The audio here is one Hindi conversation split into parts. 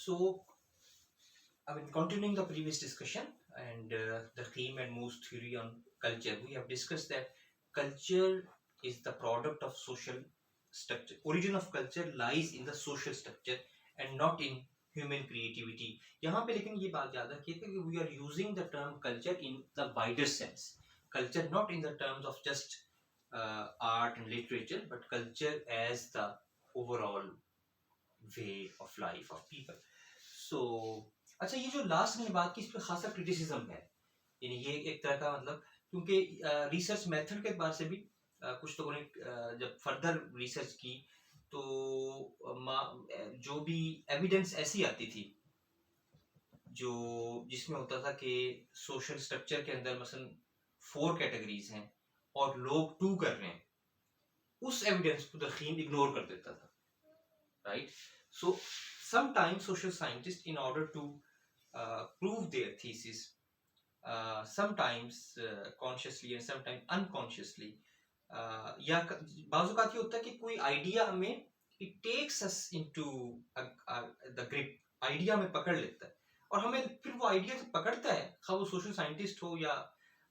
So, I mean, continuing the previous discussion and the theme and most theory on culture, we have discussed that culture is the product of social structure. Origin of culture lies in the social structure and not in human creativity. यहाँ पे लेकिन ये बात याद रखिए कि we are using the term culture in the wider sense. Culture not in the terms of just art and literature, but culture as the overall way of life of people. So अच्छा, ये जो लास्ट में बात की इस पे खासा क्रिटिसिज्म है, यानी ये एक तरह का मतलब, क्योंकि रिसर्च मेथड के एतबार से भी कुछ लोगों ने जब फर्दर रिसर्च की तो जो भी एविडेंस ऐसी आती थी जो जिसमें होता था कि सोशल स्ट्रक्चर के अंदर मसलन 4 कैटेगरीज हैं और लोग 2 कर रहे हैं, उस एविडेंस को दखीम इग्नोर कर देता था, right? So sometimes social scientists, in order to prove their thesis, sometimes consciously and sometimes unconsciously, या बाज़ होता है कि कोई आइडिया हमें it takes us into the grip, idea हमें पकड़ लेता है और हमें फिर वो आइडिया जो पकड़ता है, खा वो सोशल साइंटिस्ट हो या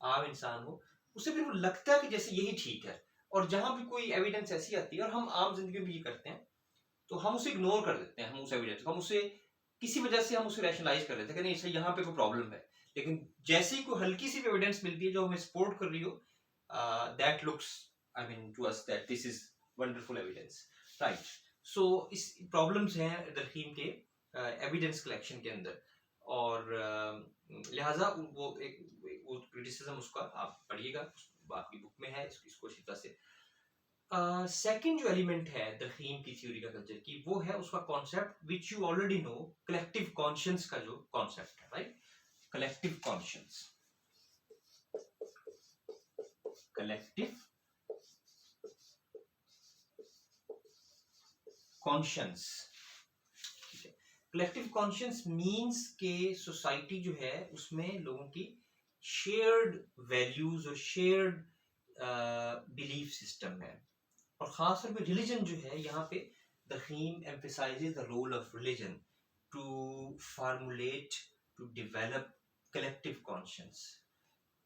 आम इंसान हो, उसे फिर वो लगता है कि जैसे यही ठीक है। और जहां भी कोई एविडेंस ऐसी आती है, और हम आम जिंदगी में भी ये करते हैं, तो हम उसे इग्नोर कर देते हैं, हम उस एविडेंस को, हम उसे किसी वजह से हम उसे रैशनलाइज कर लेते हैं कि नहीं सही, यहाँ पे कोई प्रॉब्लम है। लेकिन जैसे ही कोई हल्की सी एविडेंस मिलती है जो हमें सपोर्ट कर रही हो, that looks, I mean to us that this is wonderful evidence, right? So इस प्रॉब्लम्स हैं दरखीम के एविडेंस कलेक्शन के अंदर, और लिहाजा वो वो क्रिटिसिज्म उसका आप पढ़िएगा, आपकी बुक में है, इसको अच्छी तरह से। सेकंड जो एलिमेंट है दरखीम की थ्योरी का कल्चर की, वो है उसका concept which you already know, collective conscience का जो कॉन्सेप्ट है, right? Collective conscience, collective conscience, collective conscience means के सोसाइटी जो है उसमें लोगों की शेयर्ड वैल्यूज और शेयर्ड बिलीफ सिस्टम है, और खास तौर पे रिलीजन जो है यहाँ पे दखीम emphasizes the role of religion to formulate, to develop collective conscience.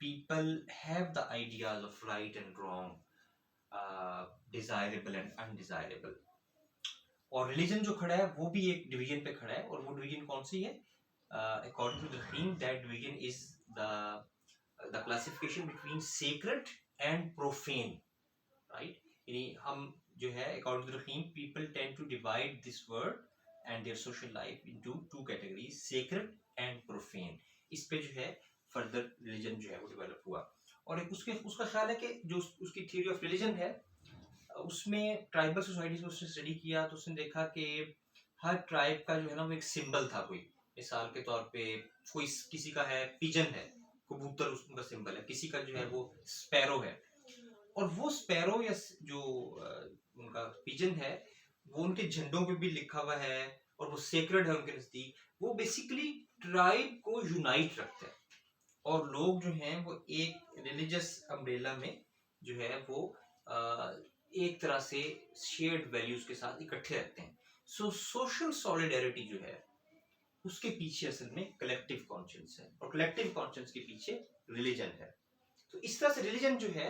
People have the ideas of right and wrong, desirable and undesirable, और रिलीजन जो खड़ा है वो भी एक डिवीजन पे खड़ा है, और वो डिवीजन कौन सी है? According to Durkheim that division is the classification between sacred and profane, right? यानी हम जो है according to Durkheim, people tend to divide this word and their social life into 2 categories, sacred and profane. इस पे जो है फर्दर रिलीजन जो है वो डेवलप हुआ, और एक उसका ख्याल है कि जो उसकी थ्योरी ऑफ रिलीजन है उसमें ट्राइबल सोसाइटीज को उसने स्टडी किया, तो उसने देखा कि हर ट्राइब का जो है ना वो एक सिंबल था। कोई मिसाल के तौर पे कोई किसी का है पिजन है, कबूतर उनका सिंबल है, किसी का जो है वो स्पैरो है, और वो स्पैरो या जो उनका पिजन है वो उनके झंडों पे भी लिखा हुआ है और वो सेक्रेड है उनके नजदीक। वो बेसिकली ट्राइब को यूनाइट रखता है, और लोग जो हैं वो एक रिलीजियस अम्ब्रेला में जो है वो एक तरह से शेयर्ड वैल्यूज के साथ इकट्ठे रहते हैं। सो सोशल सॉलिडेरिटी जो है उसके पीछे असल में कलेक्टिव कॉन्शियंस है, और कलेक्टिव कॉन्शियंस के पीछे रिलीजन है। तो इस तरह से रिलीजन जो है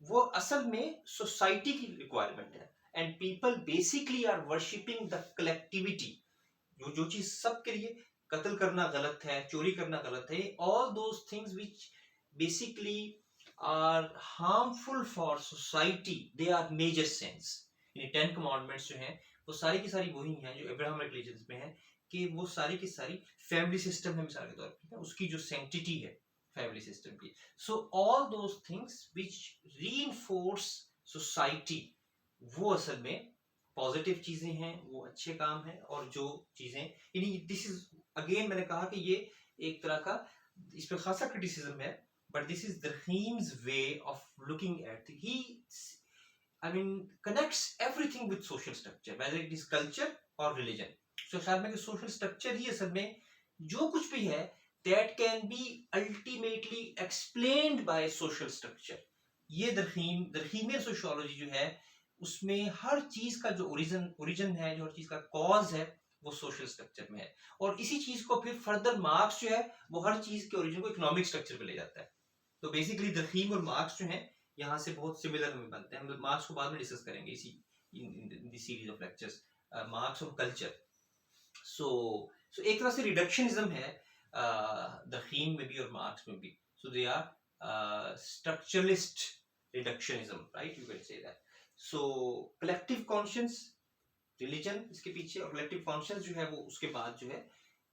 वो असल में सोसाइटी की रिक्वायरमेंट है, and people basically are worshipping the collectivity. जो चीज सबके लिए, कत्ल करना गलत है, चोरी करना गलत है, all those things which basically are harmful for society, they are major sense. यानी 10 कमांडमेंट्स जो हैं वो सारी की सारी वही हैं जो अब्राहमिक रिलीजन में है, कि वो सारी की सारी फैमिली सिस्टम है मिसाल के तौर पर, उसकी जो सेंटिटी है फैमिली सिस्टम की। So all those things which reinforce society, वो असल में पॉजिटिव चीजें हैं, वो अच्छे काम हैं, और जो चीजें, यानी दिस इज अगेन मैंने कहा कि ये एक तरह का इस पे खासा क्रिटिसिज्म है, but this is Durkheim's way of looking at, he I mean connects everything with social structure, whether it is culture और रिलीजन। सो ख्याल में कि सोशल स्ट्रक्चर ही असल में जो कुछ भी है that can be ultimately explained by social structure। ये दरखीमियन सोशियोलॉजी जो है उसमें हर चीज का जो ओरिजिन है, जो हर चीज का कॉज है, वो सोशल स्ट्रक्चर में है। और इसी चीज को फिर फर्दर मार्क्स जो है वो हर चीज के ओरिजिन को इकोनॉमिक स्ट्रक्चर पे ले जाता है। तो बेसिकली दखीम और मार्क्स जो है यहाँ से बहुत सिमिलर में बनते हैं। हम मार्क्स को बाद में डिस्कस करेंगे इसी in the series of lectures, marks और कल्चर। सो एक तरह से रिडक्शनिज्म है दखीम में भी और मार्क्स में भी। So they are structuralist reductionism, right, you can say that. So collective conscious religion इसके पीछे, और कलेक्टिव कॉन्शियस जो है वो उसके बाद जो है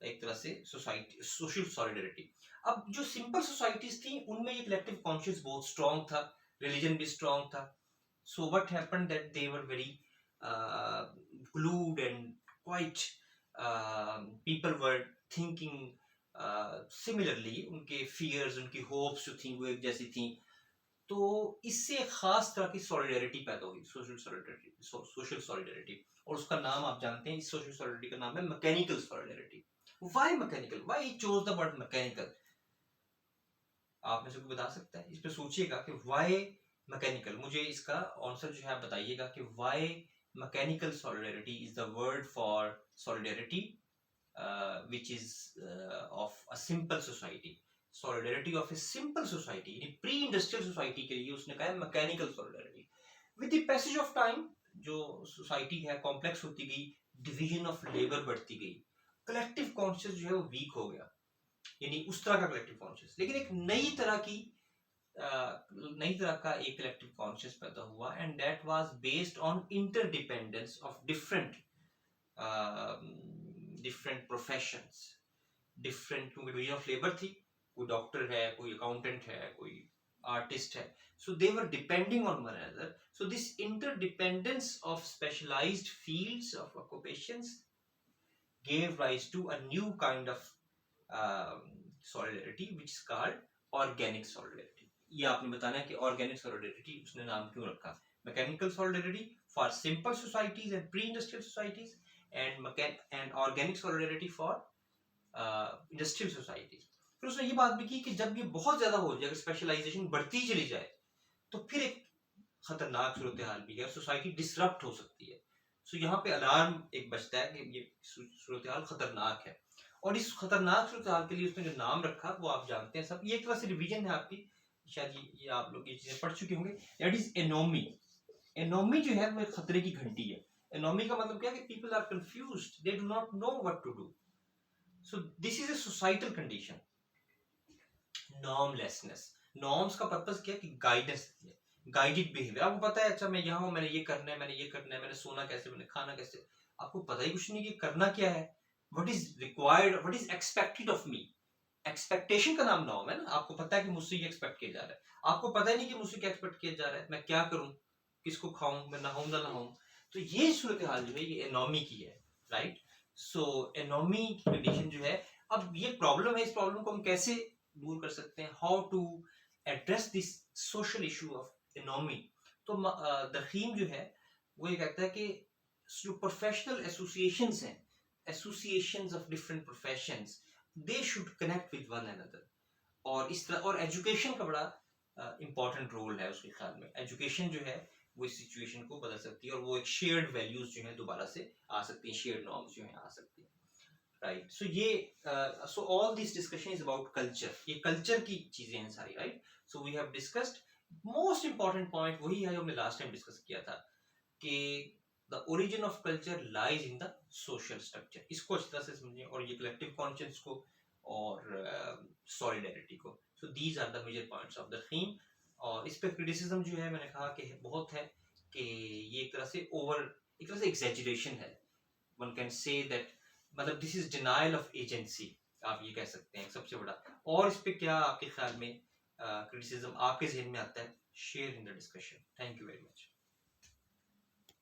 एक तरह से सोसाइटी सोशल सॉलिडरिटी। अब जो सिंपल सोसाइटीज थी उनमें ये कलेक्टिव कॉन्शियस बहुत स्ट्रांग था, रिलीजन भी स्ट्रांग था। So what happened that they were very glued and quite people were thinking similarly, उनके fears उनकी hopes जो थी वो एक जैसी थी। तो इससे खास तरह की सॉलिडरिटी पैदा हुई, सोशल सॉलिडरिटी। और उसका नाम आप जानते हैं, इस सोशल सॉलिडरिटी का नाम है mechanical solidarity. Why mechanical, why chose the word mechanical? आप में से कोई बता सकता है? इस पे सोचिएगा कि व्हाई मैकेनिकल। मुझे इसका आंसर जो है बताइएगा कि why mechanical solidarity is the word for solidarity which is of a simple society. Solidarity of a simple society, pre industrial society के लिए उसने कहा है mechanical solidarity. With the passage of time जो सोसाइटी है कॉम्प्लेक्स होती गई, डिवीजन ऑफ लेबर बढ़ती गई, कलेक्टिव कॉन्शियस जो है वो वीक हो गया, यानी उस तरह का कलेक्टिव कॉन्शियस। लेकिन एक नई तरह का एक कलेक्टिव कॉन्शियस पैदा हुआ, and that was based on interdependence of different professions, different, क्योंकि डिवीजन ऑफ लेबर थी, कोई डॉक्टर है, कोई अकाउंटेंट है, कोई आर्टिस्ट है, so they were depending on one another. So this interdependence of specialized fields of occupations gave rise to a new kind of solidarity which is called organic solidarity. ये आपने बताना है कि organic solidarity उसने नाम क्यों रखा? Mechanical solidarity for simple societies and pre-industrial societies, and organic solidarity for industrial societies. फिर उसने ये बात भी की कि जब ये बहुत ज्यादा हो जाए, स्पेशलाइजेशन बढ़ती चली जाए, तो फिर एक खतरनाक सूरत हाल भी है, सोसाइटी डिसरप्ट हो सकती है। सो यहाँ पे अलार्म एक बजता है कि ये सूरत हाल खतरनाक है। और इस खतरनाक सूरत हाल के लिए उसने जो नाम रखा वो आप जानते हैं सब। ये एक तरह से रिवीजन है आपकी, शायद ये आप लोग ये चीजें पढ़ चुके होंगे। That is anomie. एनोमी जो है वो एक खतरे की घंटी है। एनोमी का मतलब क्या है कि people are confused, they do not know what to do. So this is a societal condition. Normlessness, norms का पर्पस क्या है कि गाइडेंस, गाइडेड बिहेवियर। आपको पता है, अच्छा मैं यहाँ हूँ, मैंने ये करना है, मैंने ये करना है, मैंने सोना कैसे, मैंने खाना कैसे, आपको पता ही कुछ नहीं कि करना क्या है, what is required, what is expected of me. Expectation का नाम नॉर्म है ना। आपको पता है कि मुझसे ये एक्सपेक्ट किया जा रहा है, आपको पता ही नहीं कि मुझसे क्या एक्सपेक्ट किया जा रहा है, मैं क्या करूं, किसको खाऊं, मैं नहाऊं ना नहाऊं। तो ये सूरत हाल जो है ये एनोमी की है, राइट। सो एनोमी की कंडीशन जो है, अब ये प्रॉब्लम है, इस प्रॉब्लम को हम कैसे दूर कर सकते हैं, how to address this social issue of anomie. तो दखीम जो है वो ये कहता है कि जो प्रोफेशनल एसोसिएशंस हैं, associations of different professions, they should connect with one another. और इस तरह, और एजुकेशन का बड़ा इंपॉर्टेंट रोल है उसके ख्याल में। एजुकेशन जो है वो इस सिचुएशन को बदल सकती है, और वो एक शेयर्ड वैल्यूज जो है दोबारा से आ सकती हैं, शेयर्ड नॉर्म्स जो है आ सकती हैं, राइट। सो ये so all this discussion is about culture, ये कल्चर की चीजें हैं सारी, right. So we have discussed most important point वही है जो हमने लास्ट टाइम डिस्कस किया था कि the origin of culture lies in the social structure. इसको अच्छी तरह से समझिए, और ये कलेक्टिव कॉन्शियस को और सॉलिडरिटी को। So these are the major points of the theme. और इस पे क्रिटिसिज्म जो है मैंने कहा कि बहुत है, कि ये एक तरह से एक तरह से एग्जैजुरेशन है, वन कैन से दैट, मतलब this is denial of agency, आप ये कह सकते हैं सबसे बड़ा। और इस पे क्या आपके ख्याल में क्रिटिसिज्म आपके जहन में आता है, share in the discussion. Thank you very much.